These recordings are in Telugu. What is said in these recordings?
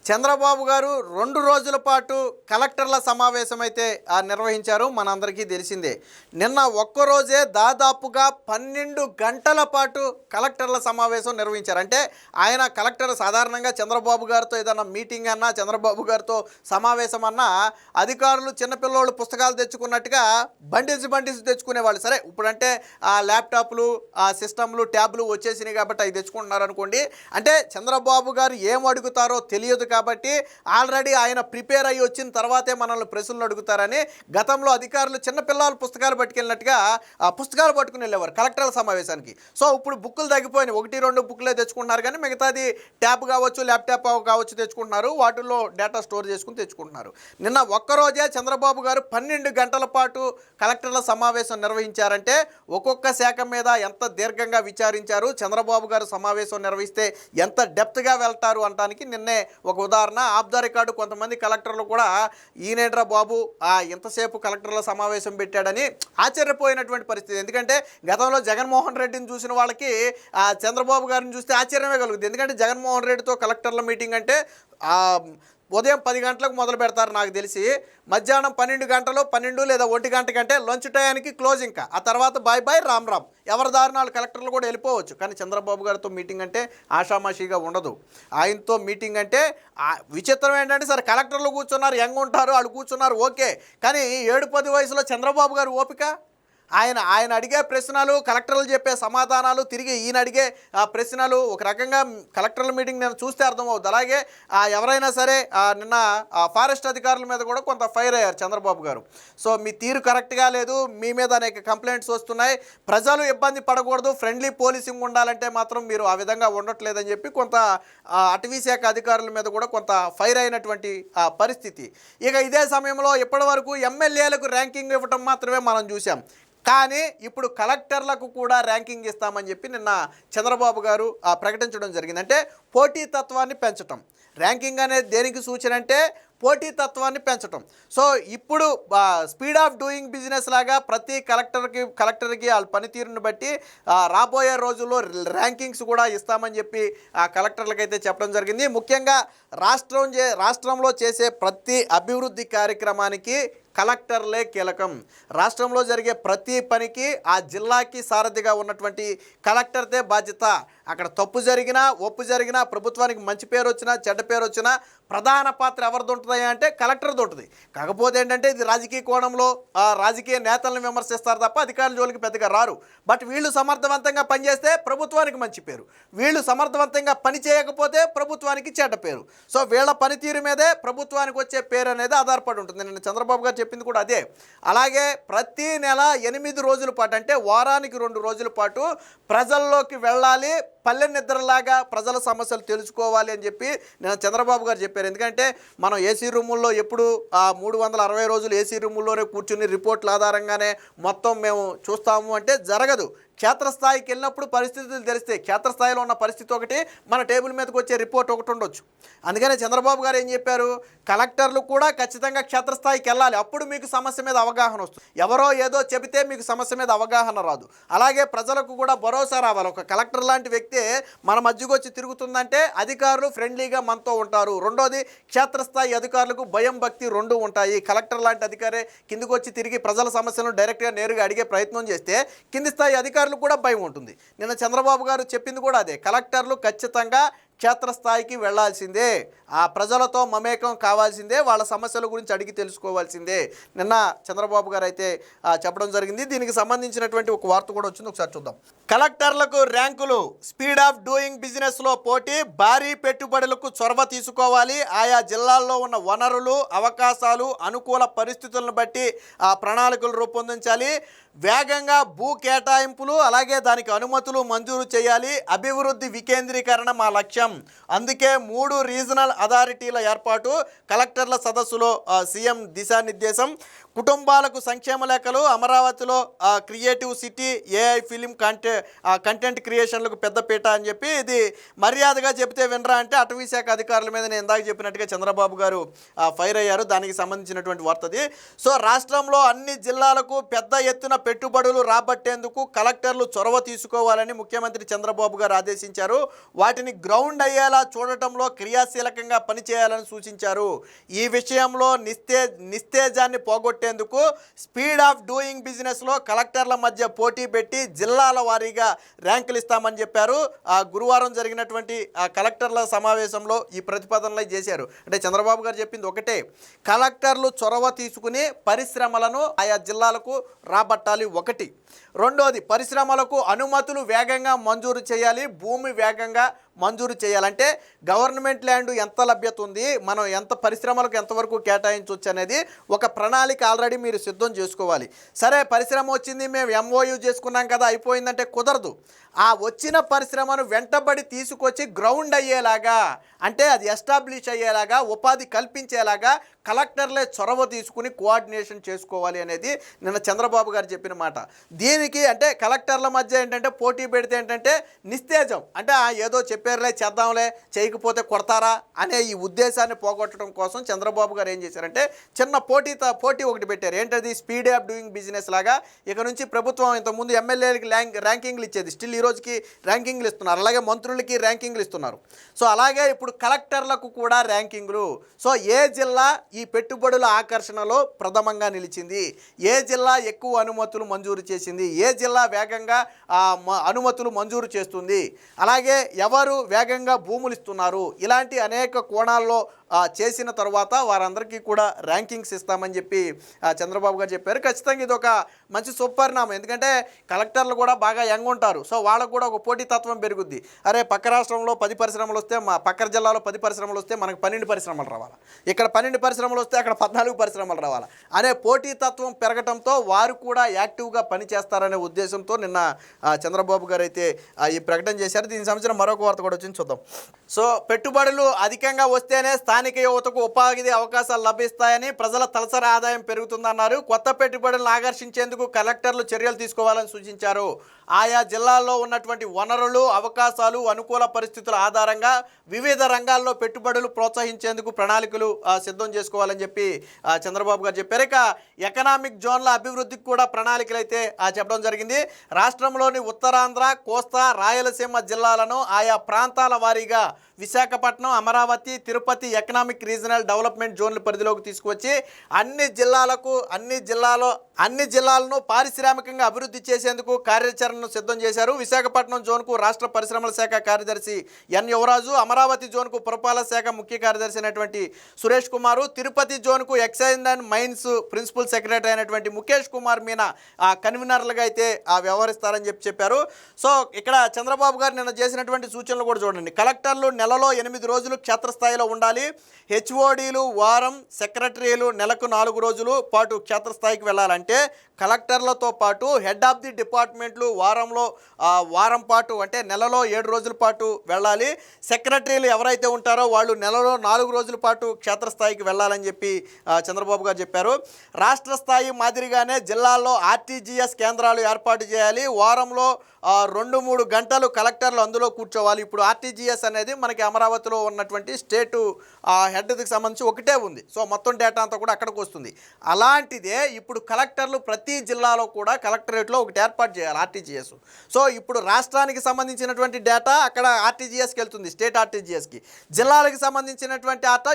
చంద్రబాబు గారు 2 రోజుల పాటు కలెక్టర్ల సమావేశం అయితే నిర్వహించారు. మనందరికీ తెలిసిందే. నిన్న ఒక్కరోజే దాదాపుగా 12 గంటల పాటు కలెక్టర్ల సమావేశం నిర్వహించారు. అంటే ఆయన కలెక్టర్ సాధారణంగా చంద్రబాబు గారితో ఏదైనా మీటింగ్ అన్నా, చంద్రబాబు గారితో సమావేశం అన్నా అధికారులు చిన్నపిల్లోళ్ళు పుస్తకాలు తెచ్చుకున్నట్టుగా బండిల్స్ తెచ్చుకునేవాళ్ళు. సరే, ఇప్పుడంటే ఆ ల్యాప్టాప్లు, ఆ సిస్టమ్లు, ట్యాబ్లు వచ్చేసినాయి కాబట్టి అవి తెచ్చుకుంటున్నారు అనుకోండి. అంటే చంద్రబాబు గారు ఏం అడుగుతారో తెలియదు కాబట్టి ఆల్రెడీ ఆయన ప్రిపేర్ అయ్యి వచ్చిన తర్వాతే మనల్ని ప్రశ్నలు అడుగుతారని గతంలో అధికారులు చిన్నపిల్లలు పుస్తకాలు పట్టుకెళ్ళినట్టుగా ఆ పుస్తకాలు పట్టుకుని వెళ్ళేవారు కలెక్టర్ల సమావేశానికి. సో ఇప్పుడు బుక్కులు తగ్గిపోయినాయి. 1-2 బుక్లే తెచ్చుకుంటున్నారు, కానీ మిగతాది ట్యాబ్ కావచ్చు, ల్యాప్టాప్ కావచ్చు తెచ్చుకుంటున్నారు. వాటిల్లో డేటా స్టోర్ చేసుకుని తెచ్చుకుంటున్నారు. నిన్న ఒక్కరోజే చంద్రబాబు గారు 12 గంటల పాటు కలెక్టర్ల సమావేశం నిర్వహించారంటే ఒక్కొక్క శాఖ మీద ఎంత దీర్ఘంగా విచారించారు, చంద్రబాబు గారు సమావేశం నిర్వహిస్తే ఎంత డెప్త్గా వెళ్తారు అనడానికి నిన్నే ఒక ఉదాహరణ. ఆఫ్ ద రికార్డు కొంతమంది కలెక్టర్లు కూడా ఈనేడ్రా బాబు ఎంతసేపు కలెక్టర్ల సమావేశం పెట్టాడని ఆశ్చర్యపోయినటువంటి పరిస్థితి. ఎందుకంటే గతంలో జగన్మోహన్ రెడ్డిని చూసిన వాళ్ళకి చంద్రబాబు గారిని చూస్తే ఆశ్చర్యమే కలుగుతుంది. ఎందుకంటే జగన్మోహన్ రెడ్డితో కలెక్టర్ల మీటింగ్ అంటే ఉదయం 10 గంటలకు మొదలు పెడతారు నాకు తెలిసి. మధ్యాహ్నం 12 గంటలు, 12 లేదా 1 గంట కంటే లంచ్ టయానికి క్లోజ్. ఇంకా ఆ తర్వాత బాయ్ రామ్ ఎవరి దారుణాలు కలెక్టర్లు కూడా వెళ్ళిపోవచ్చు. కానీ చంద్రబాబు గారితో మీటింగ్ అంటే ఆషామాషిగా ఉండదు. ఆయనతో మీటింగ్ అంటే విచిత్రం ఏంటంటే, సరే కలెక్టర్లు కూర్చున్నారు, యంగ్ ఉంటారు, వాళ్ళు కూర్చున్నారు, ఓకే. కానీ 7-10 వయసులో చంద్రబాబు గారు ఓపిక, ఆయన అడిగే ప్రశ్నలు, కలెక్టర్లు చెప్పే సమాధానాలు, తిరిగి ఈయన అడిగే ప్రశ్నలు, ఒక రకంగా కలెక్టర్ల మీటింగ్ నేను చూస్తే అర్థమవుతుంది. అలాగే ఎవరైనా సరే నిన్న ఫారెస్ట్ అధికారుల మీద కూడా కొంత ఫైర్ అయ్యారు చంద్రబాబు గారు. సో మీ తీరు కరెక్ట్గా లేదు, మీ మీద అనేక కంప్లైంట్స్ వస్తున్నాయి, ప్రజలు ఇబ్బంది పడకూడదు, ఫ్రెండ్లీ పోలీసింగ్ ఉండాలంటే మాత్రం మీరు ఆ విధంగా ఉండట్లేదని చెప్పి కొంత అటవీ శాఖ అధికారుల మీద కూడా కొంత ఫైర్ అయినటువంటి పరిస్థితి. ఇక ఇదే సమయంలో ఇప్పటివరకు ఎమ్మెల్యేలకు ర్యాంకింగ్ ఇవ్వటం మాత్రమే మనం చూసాం. కానీ ఇప్పుడు కలెక్టర్లకు కూడా ర్యాంకింగ్ ఇస్తామని చెప్పి నిన్న చంద్రబాబు గారు ప్రకటించడం జరిగింది. అంటే పోటీతత్వాన్ని పెంచటం. ర్యాంకింగ్ అనేది దేనికి సూచన అంటే పోటీతత్వాన్ని పెంచటం. సో ఇప్పుడు స్పీడ్ ఆఫ్ డూయింగ్ బిజినెస్ లాగా ప్రతి కలెక్టర్కి వాళ్ళ పనితీరుని బట్టి రాబోయే రోజుల్లో ర్యాంకింగ్స్ కూడా ఇస్తామని చెప్పి కలెక్టర్లకైతే చెప్పడం జరిగింది. ముఖ్యంగా రాష్ట్రంలో చేసే ప్రతి అభివృద్ధి కార్యక్రమానికి కలెక్టర్లే కీలకం. రాష్ట్రంలో జరిగే ప్రతి పనికి ఆ జిల్లాకి సారథిగా ఉన్నటువంటి కలెక్టర్దే బాధ్యత. అక్కడ తప్పు జరిగినా, ఒప్పు జరిగినా, ప్రభుత్వానికి మంచి పేరు వచ్చినా, చెడ్డ పేరు వచ్చినా ప్రధాన పాత్ర ఎవరిది ఉంటుంది అంటే కలెక్టర్ది ఉంటుంది. కాకపోతే ఏంటంటే ఇది రాజకీయ కోణంలో రాజకీయ నేతలను విమర్శిస్తారు తప్ప అధికారుల జోలికి పెద్దగా రారు. బట్ వీళ్ళు సమర్థవంతంగా పనిచేస్తే ప్రభుత్వానికి మంచి పేరు, వీళ్ళు సమర్థవంతంగా పని చేయకపోతే ప్రభుత్వానికి చెడ్డ పేరు. సో వీళ్ళ పనితీరు మీదే ప్రభుత్వానికి వచ్చే పేరు అనేది ఆధారపడి ఉంటుంది. నేను చంద్రబాబు గారు చెప్పింది కూడా అదే. అలాగే ప్రతి నెల 8 రోజుల పాటు, అంటే వారానికి 2 రోజుల పాటు ప్రజల్లోకి వెళ్ళాలి, పల్లె నిద్రలాగా ప్రజల సమస్యలు తెలుసుకోవాలి అని చెప్పి నేను చంద్రబాబు గారు చెప్పారు. ఎందుకంటే మనం ఏసీ రూముల్లో ఎప్పుడు 360 రోజులు ఏసీ రూముల్లోనే కూర్చుని రిపోర్ట్ల ఆధారంగానే మొత్తం మేము చూస్తాము అంటే జరగదు. క్షేత్రస్థాయికి వెళ్ళినప్పుడు పరిస్థితులు తెలిస్తే, క్షేత్రస్థాయిలో ఉన్న పరిస్థితి ఒకటి, మన టేబుల్ మీదకి వచ్చే రిపోర్ట్ ఒకటి ఉండొచ్చు. అందుకనే చంద్రబాబు గారు ఏం చెప్పారు, కలెక్టర్లు కూడా ఖచ్చితంగా క్షేత్రస్థాయికి వెళ్ళాలి, అప్పుడు మీకు సమస్య మీద అవగాహన వస్తుంది. ఎవరో ఏదో చెబితే మీకు సమస్య మీద అవగాహన రాదు. అలాగే ప్రజలకు కూడా భరోసా రావాలి. ఒక కలెక్టర్ లాంటి వ్యక్తి మన మధ్యకు వచ్చి తిరుగుతుందంటే అధికారులు ఫ్రెండ్లీగా మనతో ఉంటారు. రెండోది, క్షేత్రస్థాయి అధికారులకు భయం, భక్తి 2 ఉంటాయి. కలెక్టర్ లాంటి అధికారే కిందికి వచ్చి తిరిగి ప్రజల సమస్యలను డైరెక్ట్గా నేరుగా అడిగే ప్రయత్నం చేస్తే కింది స్థాయి అధికారులు కూడా భయం ఉంటుంది. నిన్న చంద్రబాబు గారు చెప్పింది కూడా అదే. కలెక్టర్లు ఖచ్చితంగా క్షేత్రస్థాయికి వెళ్లాల్సిందే, ఆ ప్రజలతో మమేకం కావాల్సిందే, వాళ్ళ సమస్యల గురించి అడిగి తెలుసుకోవాల్సిందే నిన్న చంద్రబాబు గారు అయితే చెప్పడం జరిగింది. దీనికి సంబంధించినటువంటి ఒక వార్త కూడా వచ్చింది, ఒకసారి చూద్దాం. కలెక్టర్లకు ర్యాంకులు, స్పీడ్ ఆఫ్ డూయింగ్ బిజినెస్లో పోటీ, భారీ పెట్టుబడులకు చొరవ తీసుకోవాలి, ఆయా జిల్లాల్లో ఉన్న వనరులు, అవకాశాలు, అనుకూల పరిస్థితులను బట్టి ప్రణాళికలు రూపొందించాలి, వేగంగా భూ కేటాయింపులు అలాగే దానికి అనుమతులు మంజూరు చేయాలి, అభివృద్ధి వికేంద్రీకరణ మా లక్ష్యం. అందుకే 3 రీజనల్ అథారిటీల ఏర్పాటు, కలెక్టర్ల సదస్సులో సీఎం దిశానిర్దేశం, కుటుంబాలకు సంక్షేమ లేఖలు, అమరావతిలో creative city, AI film content క్రియేషన్లకు పెద్దపీట అని చెప్పి, ఇది మర్యాదగా చెబితే వినరా అంటే అటవీ శాఖ అధికారుల మీద నేను ఇందాక చెప్పినట్టుగా చంద్రబాబు గారు ఫైర్ అయ్యారు. దానికి సంబంధించినటువంటి వార్తది. సో రాష్ట్రంలో అన్ని జిల్లాలకు పెద్ద ఎత్తున పెట్టుబడులు రాబట్టేందుకు కలెక్టర్లు చొరవ తీసుకోవాలని ముఖ్యమంత్రి చంద్రబాబు గారు ఆదేశించారు. వాటిని గ్రౌండ్ గ్రౌండ్ అయ్యేలా చూడటంలో క్రియాశీలకంగా పనిచేయాలని సూచించారు. ఈ విషయంలో నిస్తేజాన్ని పోగొట్టేందుకు స్పీడ్ ఆఫ్ డూయింగ్ బిజినెస్లో కలెక్టర్ల మధ్య పోటీ పెట్టి జిల్లాల వారీగా ర్యాంకులు ఇస్తామని చెప్పారు. గురువారం జరిగినటువంటి కలెక్టర్ల సమావేశంలో ఈ ప్రతిపాదనలు చేశారు. అంటే చంద్రబాబు గారు చెప్పింది ఒకటే, కలెక్టర్లు చొరవ తీసుకుని పరిశ్రమలను ఆయా జిల్లాలకు రాబట్టాలి ఒకటి. రెండోది, పరిశ్రమలకు అనుమతులు వేగంగా మంజూరు చేయాలి, భూమి వేగంగా మంజూరు చేయాలంటే గవర్నమెంట్ ల్యాండ్ ఎంత లభ్యత ఉంది, మనం ఎంత పరిశ్రమలకు ఎంతవరకు కేటాయించవచ్చు అనేది ఒక ప్రణాళిక ఆల్రెడీ మీరు సిద్ధం చేసుకోవాలి. సరే పరిశ్రమ వచ్చింది, మేము ఎంఓయూ చేసుకున్నాం కదా అయిపోయిందంటే కుదరదు. ఆ వచ్చిన పరిశ్రమను వెంటబడి తీసుకొచ్చి గ్రౌండ్ అయ్యేలాగా, అంటే అది ఎస్టాబ్లిష్ అయ్యేలాగా, ఉపాధి కల్పించేలాగా కలెక్టర్లే చొరవ తీసుకుని కోఆర్డినేషన్ చేసుకోవాలి అనేది నిన్న చంద్రబాబు గారు చెప్పిన మాట. దీనికి అంటే కలెక్టర్ల మధ్య ఏంటంటే పోటీ పెడితే ఏంటంటే నిస్తేజం, అంటే ఏదో చెప్పారులే చేద్దాంలే చేయకపోతే కొడతారా అనే ఈ ఉద్దేశాన్ని పోగొట్టడం కోసం చంద్రబాబు గారు ఏం చేశారంటే చిన్న పోటీ ఒకటి పెట్టారు. ఏంటది, స్పీడ్ ఆఫ్ డూయింగ్ బిజినెస్ లాగా. ఇక నుంచి ప్రభుత్వం ఇంతకుముందు ఎమ్మెల్యేలకి ర్యాంకింగ్లు ఇచ్చేది, స్టిల్ ఈ రోజుకి ర్యాంకింగ్లు ఇస్తున్నారు, అలాగే మంత్రులకి ర్యాంకింగ్లు ఇస్తున్నారు. సో అలాగే ఇప్పుడు కలెక్టర్లకు కూడా ర్యాంకింగ్లు. సో ఏ జిల్లా ఈ పెట్టుబడుల ఆకర్షణలో ప్రథమంగా నిలిచింది, ఏ జిల్లా ఎక్కువ అనుమతులు మంజూరు చేసింది, ఏ జిల్లా వేగంగా అనుమతులు మంజూరు చేస్తుంది, అలాగే ఎవరు వేగంగా భూములు ఇస్తున్నారు, ఇలాంటి అనేక కోణాల్లో చేసిన తర్వాత వారందరికీ కూడా ర్యాంకింగ్స్ ఇస్తామని చెప్పి చంద్రబాబు గారు చెప్పారు. ఖచ్చితంగా ఇది ఒక మంచి సుపరిణామం. ఎందుకంటే కలెక్టర్లు కూడా బాగా యంగ్ ఉంటారు. సో వాళ్ళకు కూడా ఒక పోటీతత్వం పెరుగుద్ది. అరే పక్క రాష్ట్రంలో 10 పరిశ్రమలు వస్తే, మా పక్క జిల్లాలో 10 పరిశ్రమలు వస్తే మనకు 12 పరిశ్రమలు రావాలి, ఇక్కడ 12 పరిశ్రమలు వస్తే అక్కడ 14 పరిశ్రమలు రావాలి అనే పోటీతత్వం పెరగడంతో వారు కూడా యాక్టివ్గా పనిచేస్తారనే ఉద్దేశంతో నిన్న చంద్రబాబు గారు అయితే ఈ ప్రకటన చేశారు. దీనికి సంబంధించిన మరొక వార్త కూడా వచ్చింది, చూద్దాం. సో పెట్టుబడులు అధికంగా వస్తేనే స్థానిక యువతకు ఉపాధి అవకాశాలు లభిస్తాయని, ప్రజల తలసరి ఆదాయం పెరుగుతుందన్నారు. కొత్త పెట్టుబడులను ఆకర్షించేందుకు కలెక్టర్లు చర్యలు తీసుకోవాలని సూచించారు. ఆయా జిల్లాల్లో ఉన్నటువంటి వనరులు, అవకాశాలు, అనుకూల పరిస్థితుల ఆధారంగా వివిధ రంగాల్లో పెట్టుబడులు ప్రోత్సహించేందుకు ప్రణాళికలు సిద్ధం చేసుకోవాలని చెప్పి చంద్రబాబు గారు చెప్పారు. ఇక ఎకనామిక్ జోన్ల అభివృద్ధికి కూడా ప్రణాళికలు అయితే చెప్పడం జరిగింది. రాష్ట్రంలోని ఉత్తరాంధ్ర, కోస్తా, రాయలసీమ జిల్లాలను ఆయా ప్రాంతాల వారీగా Visakhapatnam, Amaravati, Tirupati economic regional development జోన్ల పరిధిలోకి తీసుకువచ్చి అన్ని జిల్లాలను పారిశ్రామికంగా అభివృద్ధి చేసేందుకు కార్యాచరణను సిద్ధం చేశారు. విశాఖపట్నం జోన్కు రాష్ట్ర పరిశ్రమల శాఖ కార్యదర్శి ఎన్ యువరాజు, అమరావతి జోన్కు పురపాలక శాఖ ముఖ్య కార్యదర్శి అయినటువంటి సురేష్ కుమారు, తిరుపతి జోన్కు excise and mines principal secretary అయినటువంటి ముఖేష్ కుమార్ మీనా కన్వీనర్లుగా అయితే వ్యవహరిస్తారని చెప్పారు. సో ఇక్కడ చంద్రబాబు గారు నిన్న చేసినటువంటి సూచనలు కూడా చూడండి. కలెక్టర్లు నెలలో 8 రోజులు క్షేత్రస్థాయిలో ఉండాలి, హెచ్ఓడీలు వారం, సెక్రటరీలు నెలకు 4 రోజులు పాటు క్షేత్రస్థాయికి వెళ్ళాలంటే కలెక్టర్లతో పాటు హెడ్ ఆఫ్ ది డిపార్ట్మెంట్లు వారం పాటు అంటే నెలలో 7 రోజుల పాటు వెళ్ళాలి. సెక్రటరీలు ఎవరైతే ఉంటారో వాళ్ళు నెలలో 4 రోజుల పాటు క్షేత్రస్థాయికి వెళ్ళాలని చెప్పి చంద్రబాబు గారు చెప్పారు. రాష్ట్ర స్థాయి మాదిరిగానే జిల్లాల్లో ఆర్టీజీఎస్ కేంద్రాలు ఏర్పాటు చేయాలి. వారంలో 2-3 గంటలు కలెక్టర్లు అందులో కూర్చోవాలి. ఇప్పుడు ఆర్టీజీఎస్ అనేది మనకి అమరావతిలో ఉన్నటువంటి స్టేటు హెడ్కి సంబంధించి ఒకటే ఉంది. సో మొత్తం డేటా అంతా కూడా అక్కడికి వస్తుంది. అలాంటిదే ఇప్పుడు కలెక్టర్లు ప్రతి జిల్లాలో కూడా కలెక్టరేట్లో ఒకటి ఏర్పాటు చేయాలి, ఆర్టీజీఎస్. సో ఇప్పుడు రాష్ట్రానికి సంబంధించినటువంటి డేటా అక్కడ ఆర్టీజీఎస్కి వెళ్తుంది, స్టేట్ ఆర్టీజీఎస్కి. జిల్లాలకు సంబంధించినటువంటి డేటా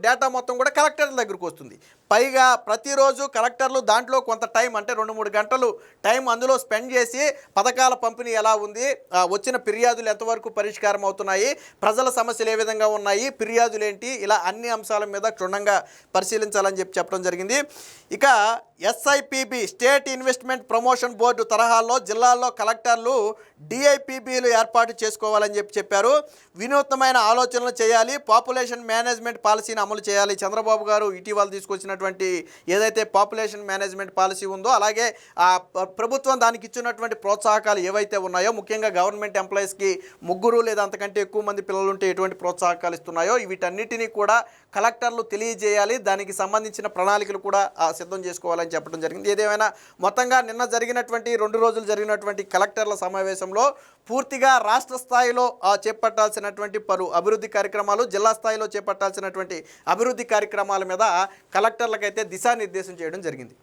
డేటా మొత్తం కూడా కలెక్టర్ల దగ్గరకు వస్తుంది. పైగా ప్రతిరోజు కలెక్టర్లు దాంట్లో కొంత టైం అంటే 2-3 గంటలు టైం అందులో స్పెండ్ చేసి పథకాల పంపిణీ ఎలా ఉంది, వచ్చిన ఫిర్యాదులు ఎంతవరకు పరిష్కారం అవుతున్నాయి, ప్రజల సమస్యలు ఏ విధంగా ఉన్నాయి, ఫిర్యాదులు ఏంటి, ఇలా అన్ని అంశాల మీద క్షుణ్ణంగా పరిశీలించాలని చెప్పడం జరిగింది. ఇక SIPB state investment promotion board తరహాలో జిల్లాల్లో కలెక్టర్లు డిఐపిబిలు ఏర్పాటు చేసుకోవాలని చెప్పారు. వినూత్నమైన ఆలోచనలు చేయాలి, పాపులేషన్ మేనేజ్మెంట్ పాలసీని అమలు చేయాలి. చంద్రబాబు గారు ఇటీవల తీసుకొచ్చినటువంటి ఏదైతే పాపులేషన్ మేనేజ్మెంట్ పాలసీ ఉందో, అలాగే ప్రభుత్వం దానికి ఇచ్చినటువంటి ప్రోత్సాహకాలు ఏవైతే ఉన్నాయో, ముఖ్యంగా గవర్నమెంట్ ఎంప్లాయీస్కి 3 లేదా అంతకంటే ఎక్కువ మంది పిల్లలు ఉంటే ఎటువంటి ప్రోత్సాహకాలు ఇస్తున్నాయో వీటన్నిటినీ కూడా కలెక్టర్లు తెలియజేయాలి. దానికి సంబంధించిన ప్రణాళికలు కూడా సిద్ధం చేసుకోవాలని చెప్పడం జరిగింది. ఏదేమైనా మొత్తంగా నిన్న జరిగినటువంటి 2 రోజులు జరిగినటువంటి కలెక్టర్ల సమావేశంలో పూర్తిగా రాష్ట్ర స్థాయిలో చేపట్టాల్సినటువంటి పలు అభివృద్ధి కార్యక్రమాలు, జిల్లా స్థాయిలో చేపట్టాల్సినటువంటి అభివృద్ధి కార్యక్రమాల మీద కలెక్టర్లకైతే దిశానిర్దేశం చేయడం జరిగింది.